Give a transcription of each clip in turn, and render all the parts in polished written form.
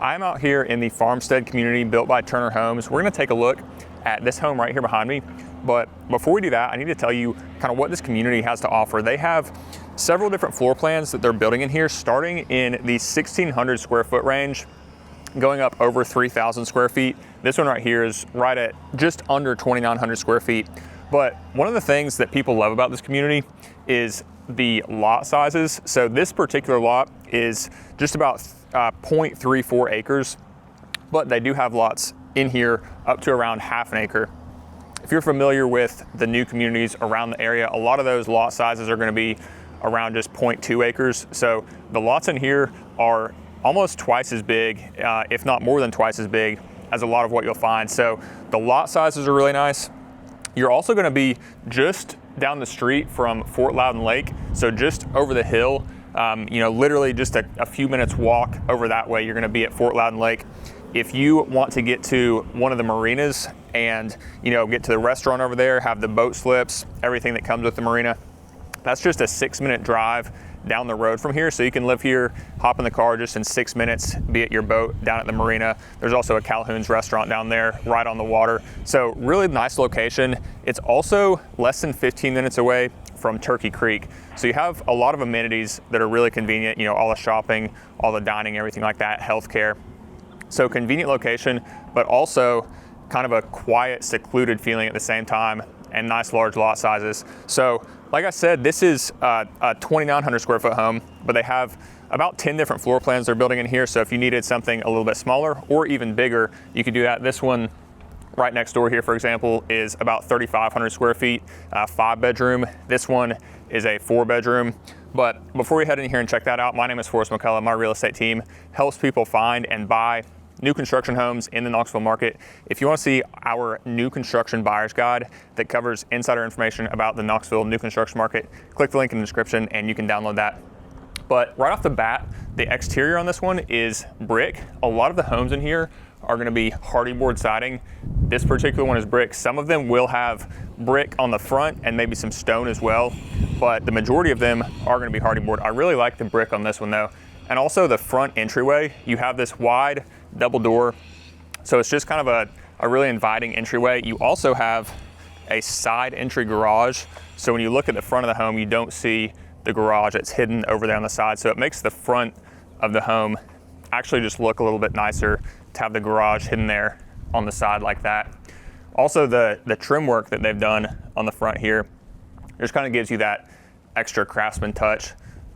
I'm out here in the farmstead community built by Turner Homes. We're gonna take a look at this home right here behind me. But before we do that, I need to tell you kind of what this community has to offer. They have several different floor plans that they're building in here, starting in the 1,600 square foot range, going up over 3,000 square feet. This one right here is right at just under 2,900 square feet. But one of the things that people love about this community is the lot sizes. So this particular lot is just about 0.34 acres, but they do have lots in here up to around half an acre. If you're familiar with the new communities around the area, a lot of those lot sizes are going to be around just 0.2 acres. So the lots in here are almost twice as big, if not more than twice as big as a lot of what you'll find. So the lot sizes are really nice. You're also going to be just down the street from Fort Loudon Lake, so just over the hill. Literally just a few minutes walk over that way, you're going to be at Fort Loudon Lake. If you want to get to one of the marinas and get to the restaurant over there, have the boat slips, everything that comes with the marina, that's just a 6-minute drive down the road from here. So you can live here, hop in the car just in 6 minutes, be at your boat down at the marina. There's also a Calhoun's restaurant down there right on the water. So really nice location. It's also less than 15 minutes away from Turkey Creek. So you have a lot of amenities that are really convenient, all the shopping, all the dining, everything like that, healthcare. So convenient location, but also kind of a quiet, secluded feeling at the same time, and nice large lot sizes. So like I said, this is a 2,900 square foot home, but they have about 10 different floor plans they're building in here. So if you needed something a little bit smaller or even bigger, you could do that. This one right next door here, for example, is about 3,500 square feet, 5-bedroom. This one is a 4-bedroom. But before we head in here and check that out, my name is Forrest McCullough. My real estate team helps people find and buy new construction homes in the Knoxville market. If you want to see our new construction buyer's guide that covers insider information about the Knoxville new construction market, click the link in the description and you can download that. But right off the bat, the exterior on this one is brick. A lot of the homes in here are going to be hardy board siding. This particular one is brick. Some of them will have brick on the front and maybe some stone as well, but the majority of them are going to be hardy board. I really like the brick on this one though. And also the front entryway, you have this wide double door. So it's just kind of a really inviting entryway. You also have a side entry garage. So when you look at the front of the home, you don't see the garage. It's hidden over there on the side. So it makes the front of the home actually just look a little bit nicer to have the garage hidden there on the side like that. Also the trim work that they've done on the front here just kind of gives you that extra craftsman touch.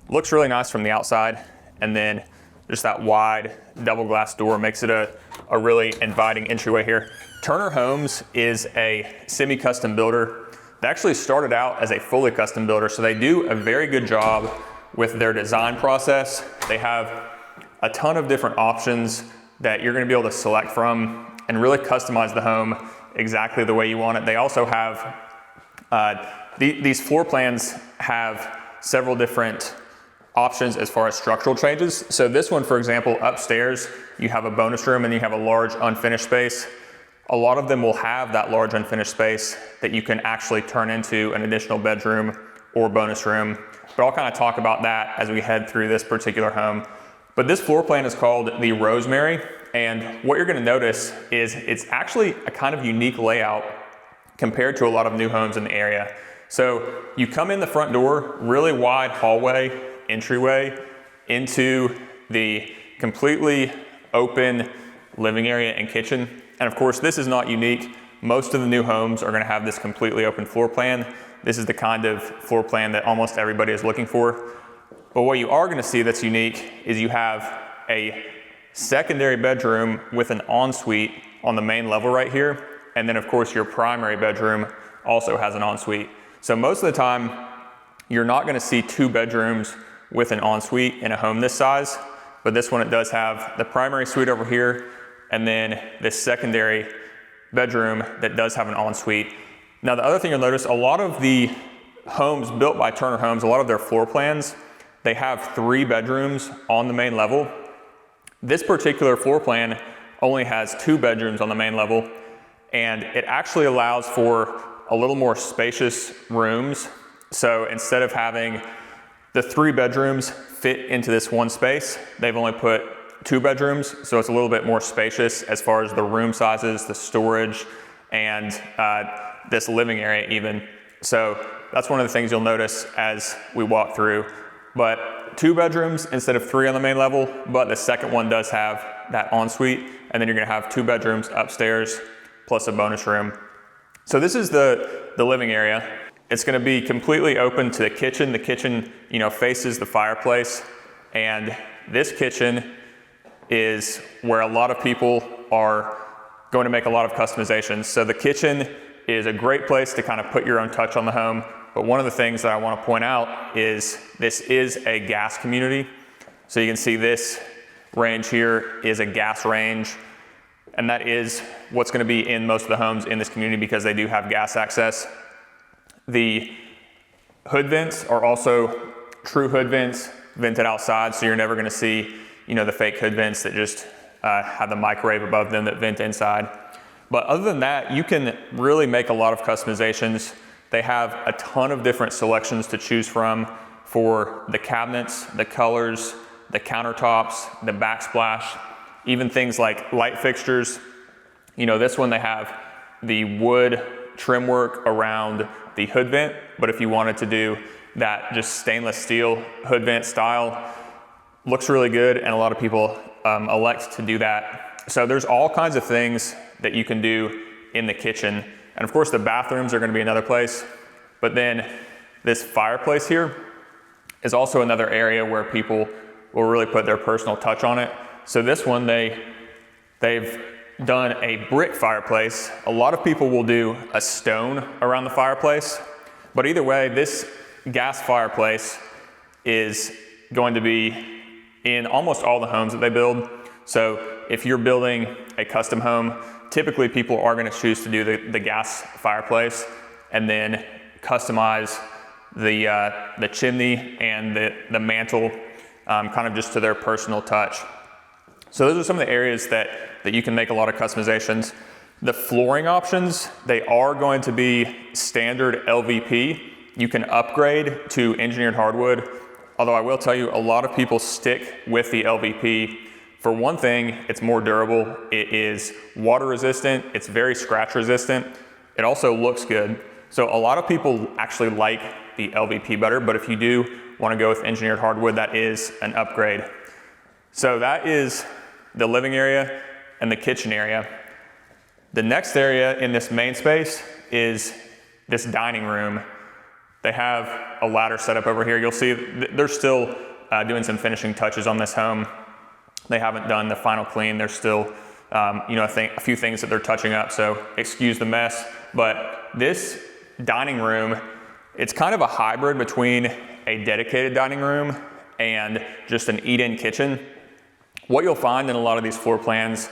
Looks really nice from the outside, and then just that wide double glass door makes it a really inviting entryway here. Turner Homes is a semi-custom builder. They actually started out as a fully custom builder, so they do a very good job with their design process. They have a ton of different options that you're gonna be able to select from and really customize the home exactly the way you want it. They also have, these floor plans have several different options as far as structural changes. So this one, for example, upstairs, you have a bonus room and you have a large unfinished space. A lot of them will have that large unfinished space that you can actually turn into an additional bedroom or bonus room. But I'll kind of talk about that as we head through this particular home. But this floor plan is called the Rosemary. And what you're gonna notice is it's actually a kind of unique layout compared to a lot of new homes in the area. So you come in the front door, really wide hallway, entryway into the completely open living area and kitchen. And of course, this is not unique. Most of the new homes are going to have this completely open floor plan. This is the kind of floor plan that almost everybody is looking for. But what you are going to see that's unique is you have a secondary bedroom with an ensuite on the main level right here. And then of course your primary bedroom also has an ensuite. So most of the time, you're not going to see 2 bedrooms with an ensuite in a home this size, but this one, it does have the primary suite over here and then this secondary bedroom that does have an ensuite. Now the other thing you'll notice, a lot of the homes built by Turner Homes, a lot of their floor plans, they have 3 bedrooms on the main level. This particular floor plan only has 2 bedrooms on the main level, and it actually allows for a little more spacious rooms. So instead of having the 3 bedrooms fit into this one space, they've only put 2 bedrooms, so it's a little bit more spacious as far as the room sizes, the storage, and this living area even. So that's one of the things you'll notice as we walk through. But 2 bedrooms instead of 3 on the main level, but the second one does have that ensuite, and then you're gonna have 2 bedrooms upstairs plus a bonus room. So this is the living area. It's gonna be completely open to the kitchen. The kitchen, faces the fireplace, and this kitchen is where a lot of people are going to make a lot of customizations. So the kitchen is a great place to kind of put your own touch on the home. But one of the things that I want to point out is this is a gas community. So you can see this range here is a gas range, and that is what's going to be in most of the homes in this community because they do have gas access. The hood vents are also true hood vents, vented outside, so you're never going to see the fake hood vents that just have the microwave above them that vent inside. But other than that, you can really make a lot of customizations. They have a ton of different selections to choose from for the cabinets, the colors, the countertops, the backsplash, even things like light fixtures. This one they have the wood trim work around the hood vent, but if you wanted to do that just stainless steel hood vent style, looks really good, and a lot of people elect to do that. So there's all kinds of things that you can do in the kitchen. And of course the bathrooms are gonna be another place, but then this fireplace here is also another area where people will really put their personal touch on it. So this one, they've done a brick fireplace. A lot of people will do a stone around the fireplace, but either way, this gas fireplace is going to be in almost all the homes that they build. So if you're building a custom home, typically people are going to choose to do the gas fireplace and then customize the chimney and the mantle kind of just to their personal touch. So those are some of the areas that you can make a lot of customizations. The flooring options, they are going to be standard LVP. You can upgrade to engineered hardwood, although I will tell you a lot of people stick with the LVP. For one thing, it's more durable, it is water resistant, it's very scratch resistant, it also looks good. So a lot of people actually like the LVP better, but if you do want to go with engineered hardwood, that is an upgrade. So that is the living area and the kitchen area. The next area in this main space is this dining room. They have a ladder set up over here. You'll see they're still doing some finishing touches on this home. They haven't done the final clean. There's still, a few things that they're touching up, so excuse the mess. But this dining room, it's kind of a hybrid between a dedicated dining room and just an eat-in kitchen. What you'll find in a lot of these floor plans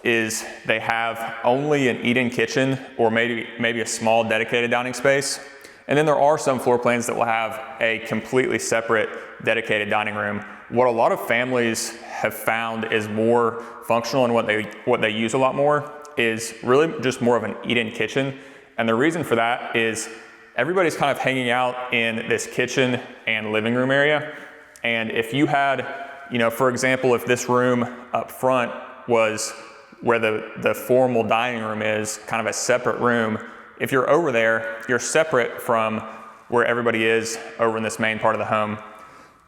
is they have only an eat-in kitchen or maybe a small dedicated dining space. And then there are some floor plans that will have a completely separate dedicated dining room. What a lot of families have found is more functional and what they use a lot more is really just more of an eat-in kitchen. And the reason for that is everybody's kind of hanging out in this kitchen and living room area. And if you had, for example, if this room up front was where the formal dining room is, kind of a separate room, if you're over there, you're separate from where everybody is over in this main part of the home.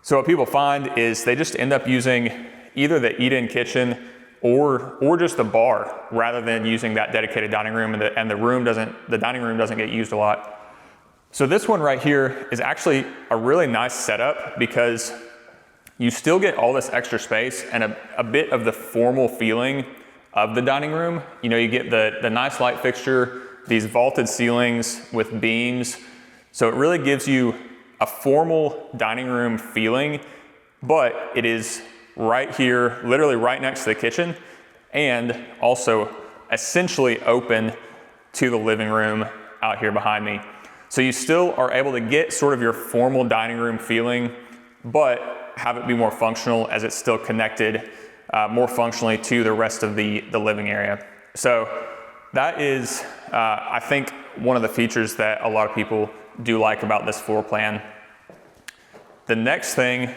So what people find is they just end up using either the eat-in kitchen or just the bar rather than using that dedicated dining room, and the dining room doesn't get used a lot. So this one right here is actually a really nice setup because you still get all this extra space and a bit of the formal feeling of the dining room. You get the nice light fixture, these vaulted ceilings with beams. So it really gives you a formal dining room feeling, but it is right here, literally right next to the kitchen, and also essentially open to the living room out here behind me. So you still are able to get sort of your formal dining room feeling, but have it be more functional as it's still connected more functionally to the rest of the living area. So that is, I think, one of the features that a lot of people do like about this floor plan. The next thing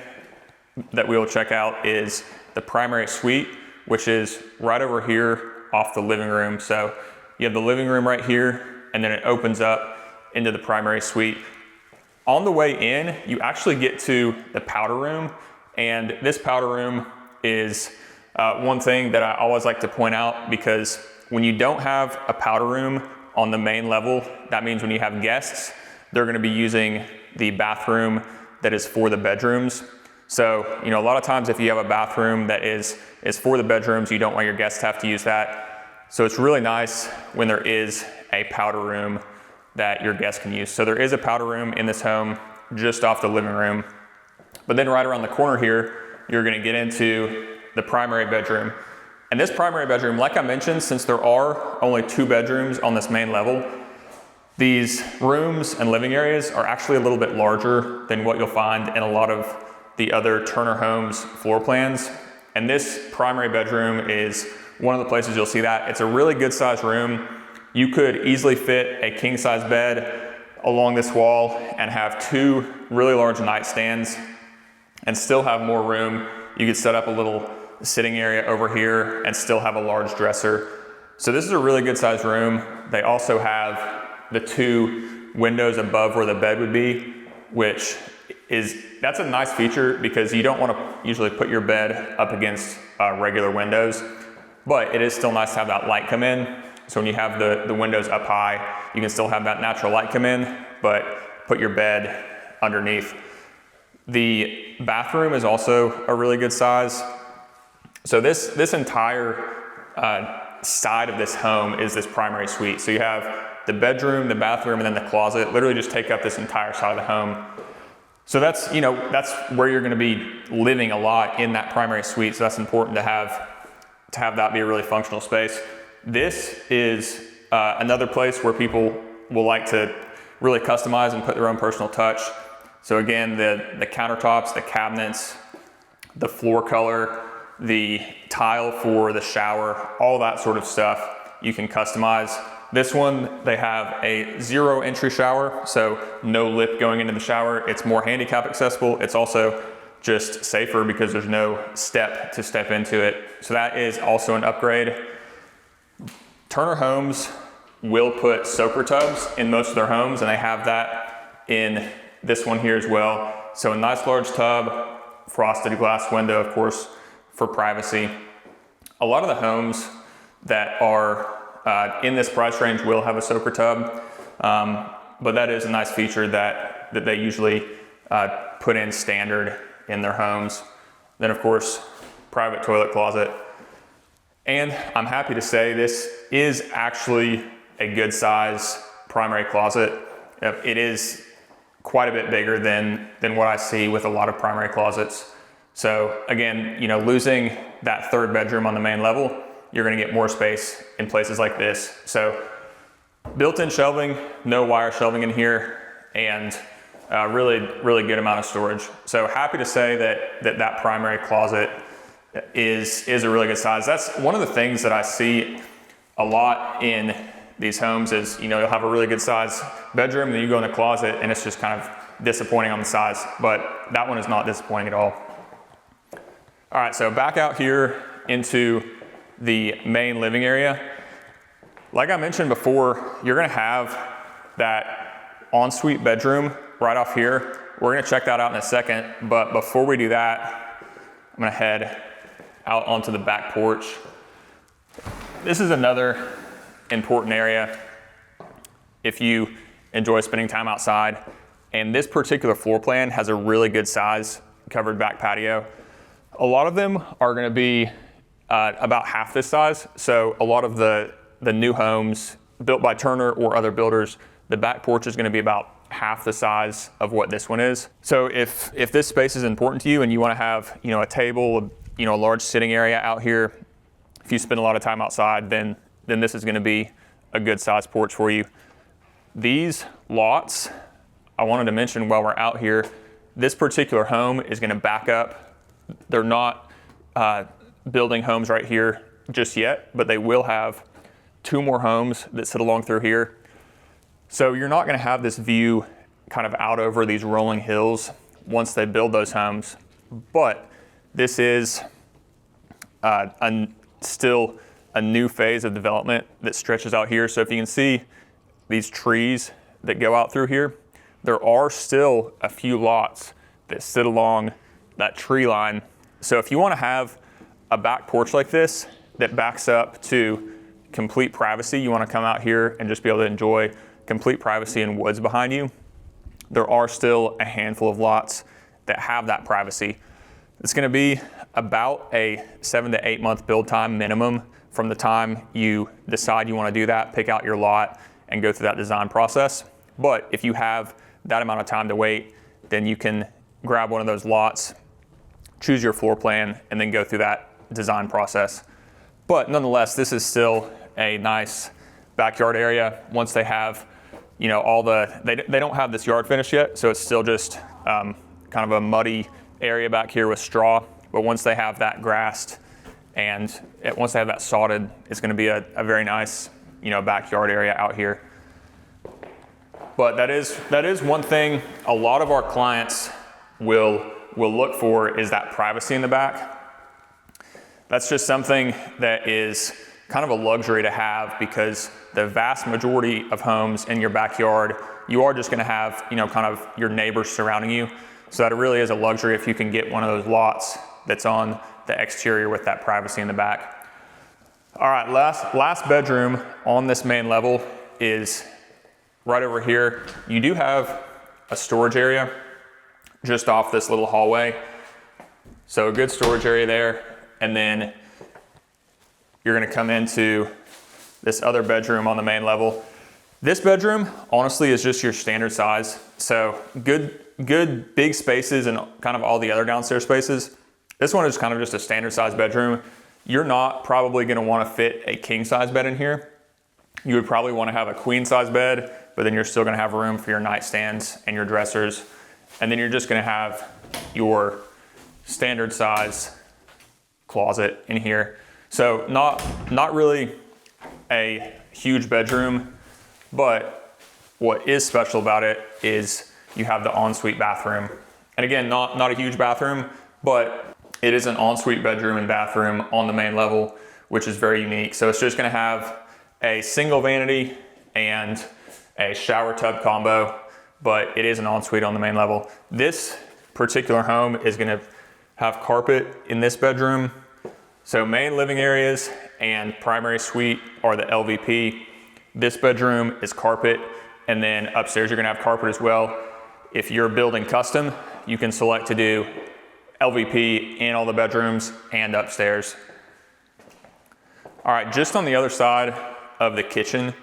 that we will check out is the primary suite, which is right over here off the living room. So you have the living room right here, and then it opens up into the primary suite. On the way in, you actually get to the powder room, and this powder room is one thing that I always like to point out, because when you don't have a powder room on the main level, that means when you have guests, they're gonna be using the bathroom that is for the bedrooms. So, a lot of times if you have a bathroom that is for the bedrooms, you don't want your guests to have to use that. So it's really nice when there is a powder room that your guests can use. So there is a powder room in this home just off the living room. But then right around the corner here, you're gonna get into the primary bedroom. And this primary bedroom, like I mentioned, since there are only 2 bedrooms on this main level, these rooms and living areas are actually a little bit larger than what you'll find in a lot of the other Turner Homes floor plans. And this primary bedroom is one of the places you'll see that. It's a really good sized room. You could easily fit a king size bed along this wall and have 2 really large nightstands and still have more room. You could set up a little sitting area over here and still have a large dresser. So this is a really good sized room. They also have the 2 windows above where the bed would be, which that's a nice feature because you don't want to usually put your bed up against regular windows, but it is still nice to have that light come in. So when you have the windows up high, you can still have that natural light come in, but put your bed underneath. The bathroom is also a really good size. So this entire side of this home is this primary suite. So you have the bedroom, the bathroom, and then the closet literally just take up this entire side of the home. So that's where you're gonna be living a lot, in that primary suite. So that's important to have that be a really functional space. This is another place where people will like to really customize and put their own personal touch. So again, the countertops, the cabinets, the floor color, the tile for the shower, all that sort of stuff you can customize. This one, they have a 0 entry shower, so no lip going into the shower. It's more handicap accessible. It's also just safer because there's no step to step into it. So that is also an upgrade. Turner Homes will put soaker tubs in most of their homes, and they have that in this one here as well. So a nice large tub, frosted glass window, of course, for privacy. A lot of the homes that are in this price range will have a soaker tub, but that is a nice feature that they usually put in standard in their homes. Then of course, private toilet closet. And I'm happy to say this is actually a good size primary closet. It is quite a bit bigger than what I see with a lot of primary closets. So again, losing that 3rd bedroom on the main level, you're gonna get more space in places like this. So built-in shelving, no wire shelving in here, and really good amount of storage. So happy to say that primary closet is a really good size. That's one of the things that I see a lot in these homes is, you'll have a really good size bedroom, and then you go in the closet and it's just kind of disappointing on the size, but that one is not disappointing at all. All right, so back out here into the main living area. Like I mentioned before, you're gonna have that ensuite bedroom right off here. We're gonna check that out in a second, but before we do that, I'm gonna head out onto the back porch. This is another important area if you enjoy spending time outside. And this particular floor plan has a really good size covered back patio. A lot of them are gonna be about half this size. So a lot of the new homes built by Turner or other builders, the back porch is gonna be about half the size of what this one is. So if this space is important to you and you wanna have a table, a large sitting area out here, if you spend a lot of time outside, then this is gonna be a good size porch for you. These lots, I wanted to mention while we're out here, this particular home is gonna back up. They're not building homes right here just yet, but they will have 2 more homes that sit along through here. So you're not gonna have this view kind of out over these rolling hills once they build those homes, but this is still a new phase of development that stretches out here. So if you can see these trees that go out through here, there are still a few lots that sit along that tree line. So if you want to have a back porch like this that backs up to complete privacy, you want to come out here and just be able to enjoy complete privacy and woods behind you, there are still a handful of lots that have that privacy. It's going to be about a 7 to 8 month build time minimum from the time you decide you want to do that, pick out your lot, and go through that design process. But if you have that amount of time to wait, then you can grab one of those lots, choose your floor plan, and then go through that design process. But nonetheless, this is still a nice backyard area. Once they have, you know, they don't have this yard finish yet, so it's still just kind of a muddy area back here with straw. But once they have that grassed and once they have that sodded, it's going to be a very nice, you know, backyard area out here. But that is one thing a lot of our clients will look for, is that privacy in the back. That's just something that is kind of a luxury to have, because the vast majority of homes in your backyard, you are just going to have, you know, kind of your neighbors surrounding you. So that really is a luxury if you can get one of those lots that's on the exterior with that privacy in the back. All right, last bedroom on this main level is right over here. You do have a storage area just off this little hallway. So a good storage area there. And then you're gonna come into this other bedroom on the main level. This bedroom, honestly, is just your standard size. So good big spaces and kind of all the other downstairs spaces. This one is kind of just a standard size bedroom. You're not probably gonna wanna fit a king size bed in here. You would probably wanna have a queen size bed, but then you're still gonna have room for your nightstands and your dressers. And then you're just gonna have your standard size closet in here. So not really a huge bedroom, but what is special about it is you have the ensuite bathroom. And again, not a huge bathroom, but it is an ensuite bedroom and bathroom on the main level, which is very unique. So it's just gonna have a single vanity and a shower tub combo, but it is an ensuite on the main level. This particular home is gonna have carpet in this bedroom. So main living areas and primary suite are the LVP. This bedroom is carpet, and then upstairs you're gonna have carpet as well. If you're building custom, you can select to do LVP in all the bedrooms and upstairs. All right, just on the other side of the kitchen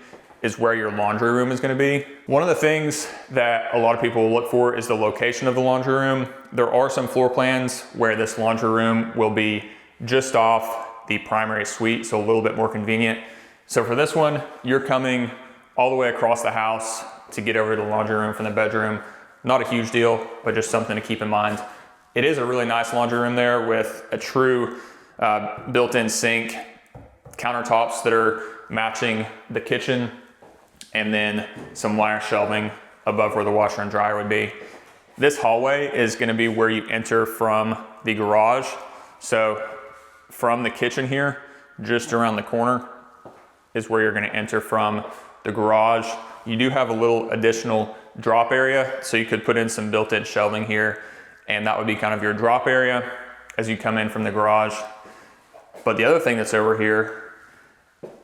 is where your laundry room is gonna be. One of the things that a lot of people will look for is the location of the laundry room. There are some floor plans where this laundry room will be just off the primary suite, so a little bit more convenient. So for this one, you're coming all the way across the house to get over to the laundry room from the bedroom. Not a huge deal, but just something to keep in mind. It is a really nice laundry room there with a true built-in sink, countertops that are matching the kitchen, and then some wire shelving above where the washer and dryer would be. This hallway is gonna be where you enter from the garage. So from the kitchen here, just around the corner is where you're gonna enter from the garage. You do have a little additional drop area, so you could put in some built-in shelving here, and that would be kind of your drop area as you come in from the garage. But the other thing that's over here,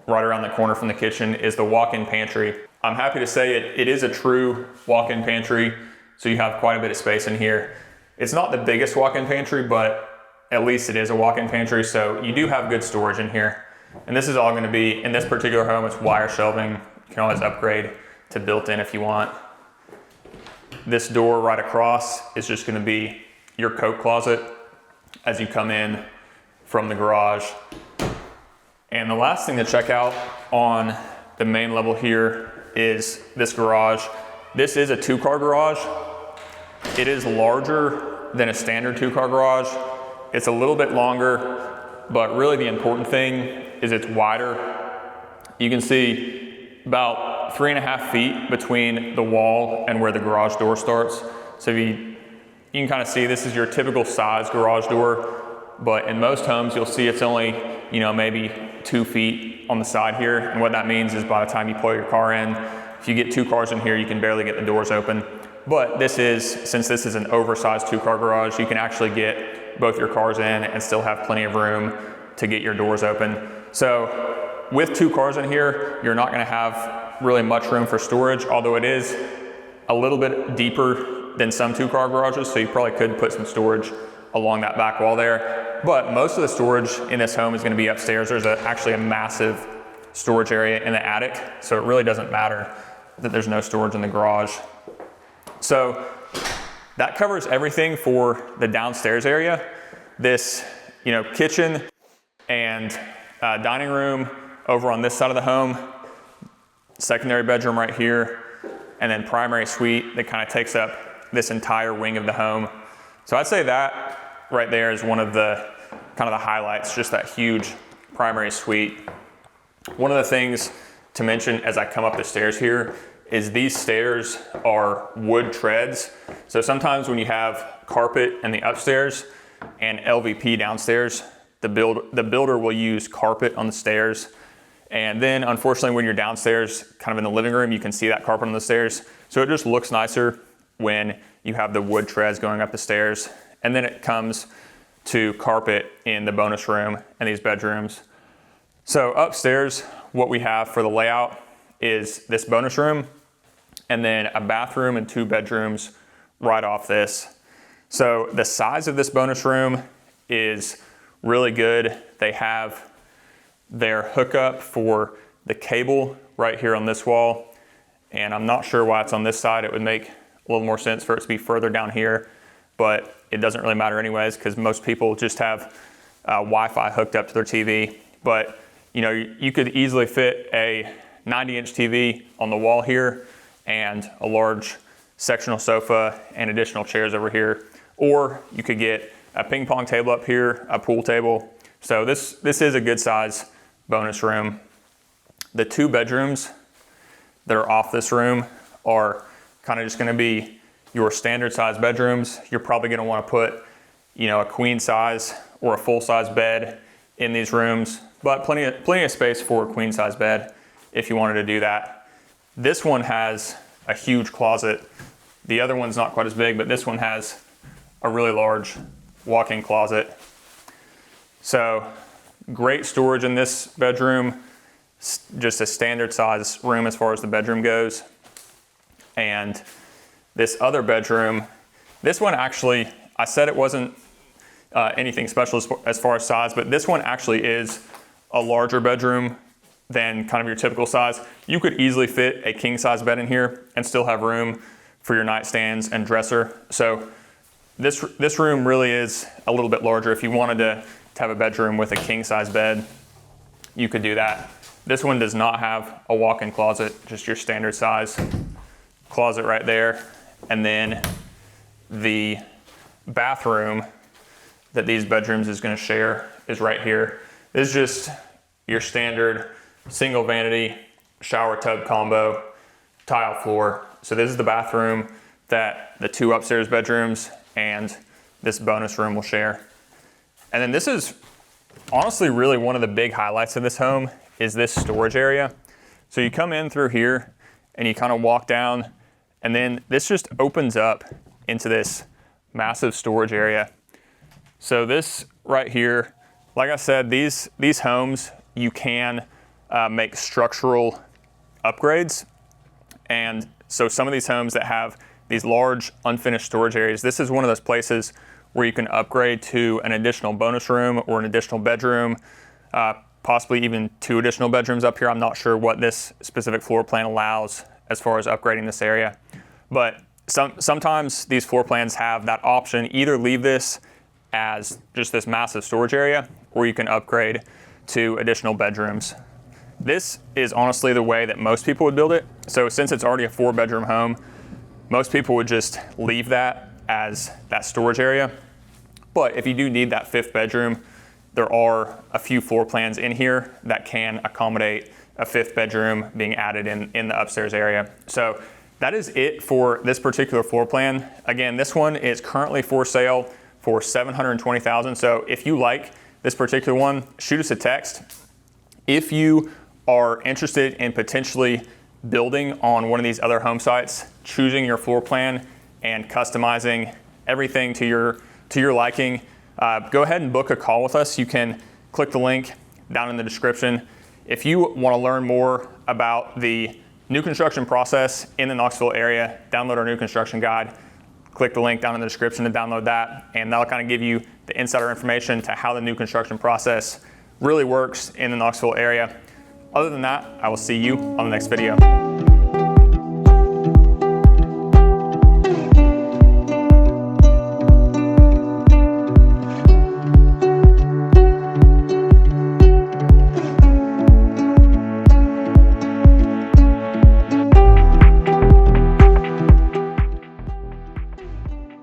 right around the corner from the kitchen, is the walk-in pantry. I'm happy to say it is a true walk-in pantry, so you have quite a bit of space in here. It's not the biggest walk-in pantry, but at least it is a walk-in pantry, so you do have good storage in here. And this is all gonna be, in this particular home, it's wire shelving. You can always upgrade to built-in if you want. This door right across is just gonna be your coat closet as you come in from the garage. And the last thing to check out on the main level here is this garage. This is a 2-car garage. It is larger than a standard 2-car garage. It's a little bit longer, but really the important thing is it's wider. You can see about 3.5 feet between the wall and where the garage door starts. So you can kind of see this is your typical size garage door. but in most homes you'll see it's only, you know, maybe 2 feet on the side here. And what that means is by the time you pull your car in, if you get 2 cars in here, you can barely get the doors open. But since this is an oversized 2-car garage, you can actually get both your cars in and still have plenty of room to get your doors open. So with 2 cars in here, you're not gonna have really much room for storage, although it is a little bit deeper than some 2-car garages, so you probably could put some storage along that back wall there. But most of the storage in this home is gonna be upstairs. There's actually a massive storage area in the attic, so it really doesn't matter that there's no storage in the garage. So that covers everything for the downstairs area. This, you know, kitchen and dining room over on this side of the home, secondary bedroom right here, and then primary suite that kind of takes up this entire wing of the home. So I'd say that right there is one of the kind of the highlights, just that huge primary suite. One of the things to mention as I come up the stairs here is these stairs are wood treads. So sometimes when you have carpet in the upstairs and LVP downstairs, the builder will use carpet on the stairs. And then unfortunately when you're downstairs, kind of in the living room, you can see that carpet on the stairs. So it just looks nicer when you have the wood treads going up the stairs. And then it comes to carpet in the bonus room and these bedrooms. So upstairs, what we have for the layout is this bonus room and then a bathroom and 2 bedrooms right off this. So the size of this bonus room is really good. They have their hookup for the cable right here on this wall. And I'm not sure why it's on this side. It would make a little more sense for it to be further down here, but it doesn't really matter anyways because most people just have Wi-Fi hooked up to their TV. But you know, you could easily fit a 90-inch TV on the wall here and a large sectional sofa and additional chairs over here. Or you could get a ping pong table up here, a pool table. So this is a good size bonus room. The 2 bedrooms that are off this room are kind of just gonna be your standard size bedrooms. You're probably gonna wanna put, you know, a queen size or a full size bed in these rooms, but plenty of space for a queen size bed if you wanted to do that. This one has a huge closet. The other one's not quite as big, but this one has a really large walk-in closet. So great storage in this bedroom, just a standard size room as far as the bedroom goes. And this other bedroom, this one actually, I said it wasn't anything special as far as size, but this one actually is a larger bedroom than kind of your typical size. You could easily fit a king size bed in here and still have room for your nightstands and dresser. So this room really is a little bit larger. If you wanted to have a bedroom with a king size bed, you could do that. This one does not have a walk-in closet, just your standard size closet right there. And then the bathroom that these bedrooms is gonna share is right here. This is just your standard single vanity shower tub combo tile floor. So this is the bathroom that the 2 upstairs bedrooms and this bonus room will share. And then this is honestly really one of the big highlights of this home is this storage area. So you come in through here and you kind of walk down, and then this just opens up into this massive storage area. So this right here, like I said, these homes, you can make structural upgrades. And so some of these homes that have these large unfinished storage areas, this is one of those places where you can upgrade to an additional bonus room or an additional bedroom, possibly even 2 additional bedrooms up here. I'm not sure what this specific floor plan allows as far as upgrading this area. But sometimes these floor plans have that option, either leave this as just this massive storage area, or you can upgrade to additional bedrooms. This is honestly the way that most people would build it. So since it's already a 4-bedroom home, most people would just leave that as that storage area. But if you do need that 5th bedroom, there are a few floor plans in here that can accommodate a 5th bedroom being added in the upstairs area. So that is it for this particular floor plan. Again, this one is currently for sale for $720,000. So if you like this particular one, shoot us a text. If you are interested in potentially building on one of these other home sites, choosing your floor plan and customizing everything to your liking, go ahead and book a call with us. You can click the link down in the description. If you want to learn more about the new construction process in the Knoxville area, download our new construction guide. Click the link down in the description to download that, and that'll kind of give you the insider information to how the new construction process really works in the Knoxville area. Other than that, I will see you on the next video.